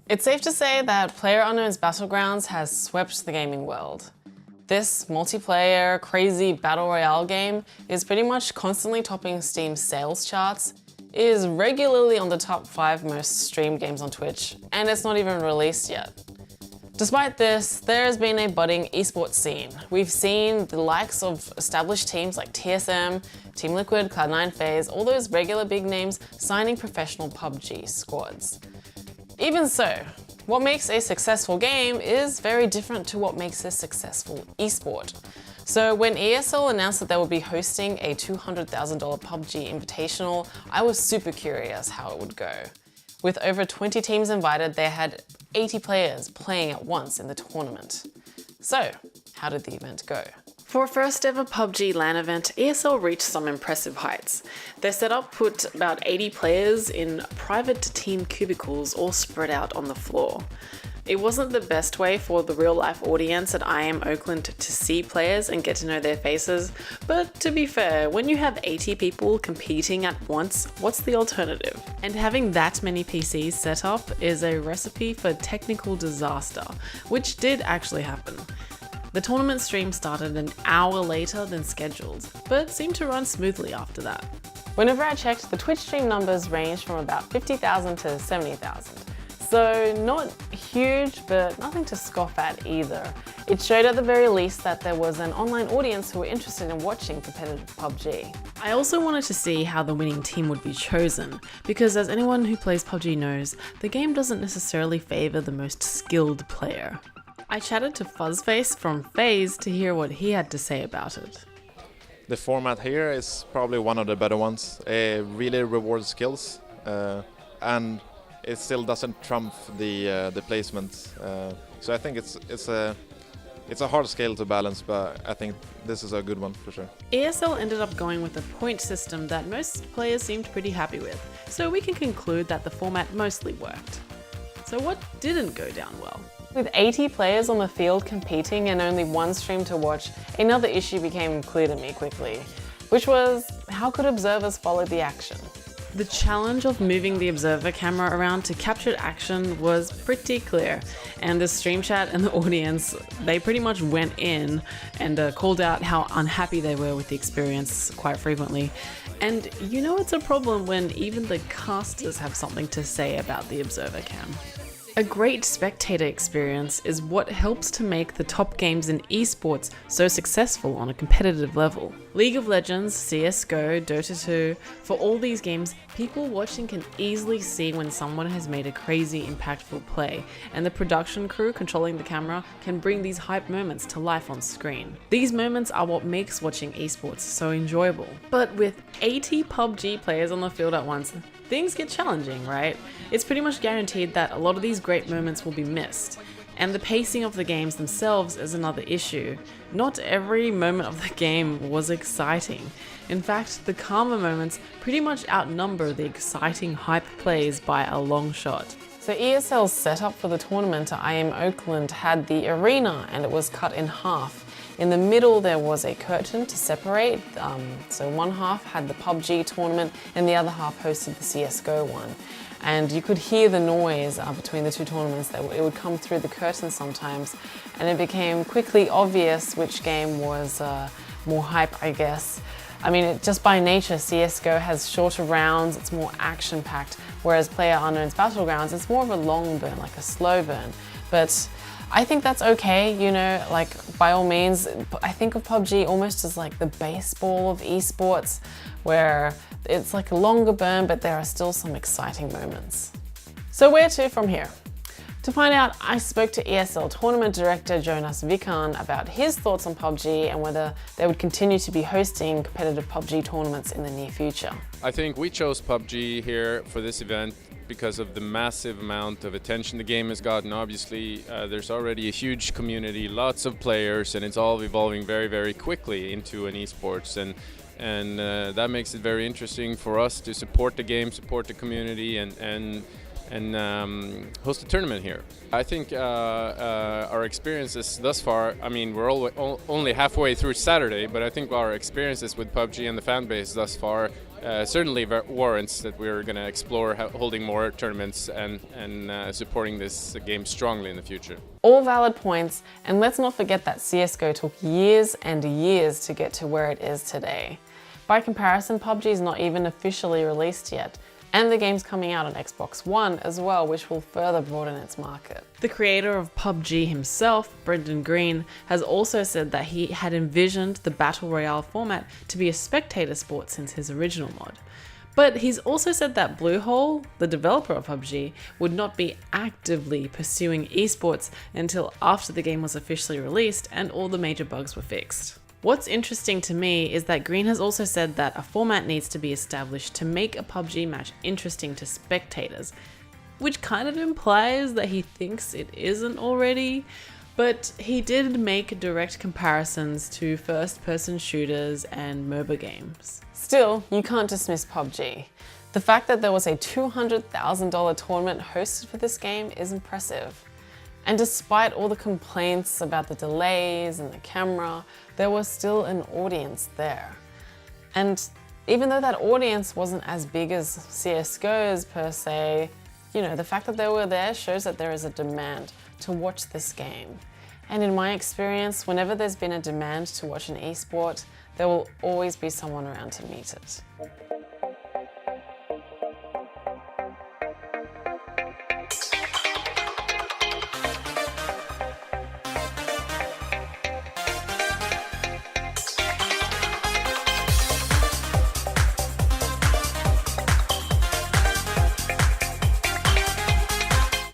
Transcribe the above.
It's safe to say that PlayerUnknown's Battlegrounds has swept the gaming world. This multiplayer, crazy battle royale game is pretty much constantly topping Steam's sales charts, is regularly on the top 5 most streamed games on Twitch, and it's not even released yet. Despite this, there has been a budding esports scene. We've seen the likes of established teams like TSM, Team Liquid, Cloud9 FaZe, all those regular big names signing professional PUBG squads. Even so, what makes a successful game is very different to what makes a successful esport. So when ESL announced that they would be hosting a $200,000 PUBG Invitational, I was super curious how it would go. With over 20 teams invited, they had 80 players playing at once in the tournament. So, how did the event go? For a first ever PUBG LAN event, ESL reached some impressive heights. Their setup put about 80 players in private team cubicles all spread out on the floor. It wasn't the best way for the real life audience at IM Oakland to see players and get to know their faces, but to be fair, when you have 80 people competing at once, what's the alternative? And having that many PCs set up is a recipe for technical disaster, which did actually happen. The tournament stream started an hour later than scheduled, but seemed to run smoothly after that. Whenever I checked, the Twitch stream numbers ranged from about 50,000 to 70,000. So not huge, but nothing to scoff at either. It showed at the very least that there was an online audience who were interested in watching competitive PUBG. I also wanted to see how the winning team would be chosen, because as anyone who plays PUBG knows, the game doesn't necessarily favour the most skilled player. I chatted to Fuzzface from FaZe to hear what he had to say about it. The format here is probably one of the better ones. It really rewards skills, and it still doesn't trump the placement. So I think it's a hard scale to balance, but I think this is a good one for sure. ESL ended up going with a point system that most players seemed pretty happy with, so we can conclude that the format mostly worked. So what didn't go down well? With 80 players on the field competing and only one stream to watch, another issue became clear to me quickly, which was how could observers follow the action? The challenge of moving the observer camera around to capture action was pretty clear, and the stream chat and the audience, they pretty much went in and called out how unhappy they were with the experience quite frequently. And you know it's a problem when even the casters have something to say about the observer cam. A great spectator experience is what helps to make the top games in esports so successful on a competitive level. League of Legends, CSGO, Dota 2, for all these games, people watching can easily see when someone has made a crazy impactful play, and the production crew controlling the camera can bring these hype moments to life on screen. These moments are what makes watching esports so enjoyable. But with 80 PUBG players on the field at once, things get challenging, right? It's pretty much guaranteed that a lot of these great moments will be missed. And the pacing of the games themselves is another issue. Not every moment of the game was exciting. In fact, the calmer moments pretty much outnumber the exciting hype plays by a long shot. So ESL's setup for the tournament at IM Oakland had the arena, and it was cut in half. In the middle there was a curtain to separate, so one half had the PUBG tournament and the other half hosted the CSGO one. And you could hear the noise between the two tournaments. It would come through the curtain sometimes, and it became quickly obvious which game was more hype, I guess. I mean, just by nature, CSGO has shorter rounds, it's more action-packed, whereas PlayerUnknown's Battlegrounds, it's more of a long burn, like a slow burn. But I think that's okay, you know, like by all means. I think of PUBG almost as like the baseball of esports, where it's like a longer burn, but there are still some exciting moments. So where to from here? To find out, I spoke to ESL Tournament Director Jonas Vikan about his thoughts on PUBG and whether they would continue to be hosting competitive PUBG tournaments in the near future. I think we chose PUBG here for this event because of the massive amount of attention the game has gotten. Obviously, there's already a huge community, lots of players, and it's all evolving very, very quickly into an esports. And that makes it very interesting for us to support the game, support the community, and host a tournament here. I think our experiences thus far, I mean, we're only halfway through Saturday, but I think our experiences with PUBG and the fan base thus far certainly warrants that we're going to explore holding more tournaments and supporting this game strongly in the future. All valid points, and let's not forget that CSGO took years and years to get to where it is today. By comparison, PUBG is not even officially released yet, and the game's coming out on Xbox One as well, which will further broaden its market. The creator of PUBG himself, Brendan Green, has also said that he had envisioned the Battle Royale format to be a spectator sport since his original mod. But he's also said that Bluehole, the developer of PUBG, would not be actively pursuing esports until after the game was officially released and all the major bugs were fixed. What's interesting to me is that Green has also said that a format needs to be established to make a PUBG match interesting to spectators, which kind of implies that he thinks it isn't already, but he did make direct comparisons to first-person shooters and MOBA games. Still, you can't dismiss PUBG. The fact that there was a $200,000 tournament hosted for this game is impressive. And despite all the complaints about the delays and the camera, there was still an audience there. And even though that audience wasn't as big as CSGO's per se, you know, the fact that they were there shows that there is a demand to watch this game. And in my experience, whenever there's been a demand to watch an esport, there will always be someone around to meet it.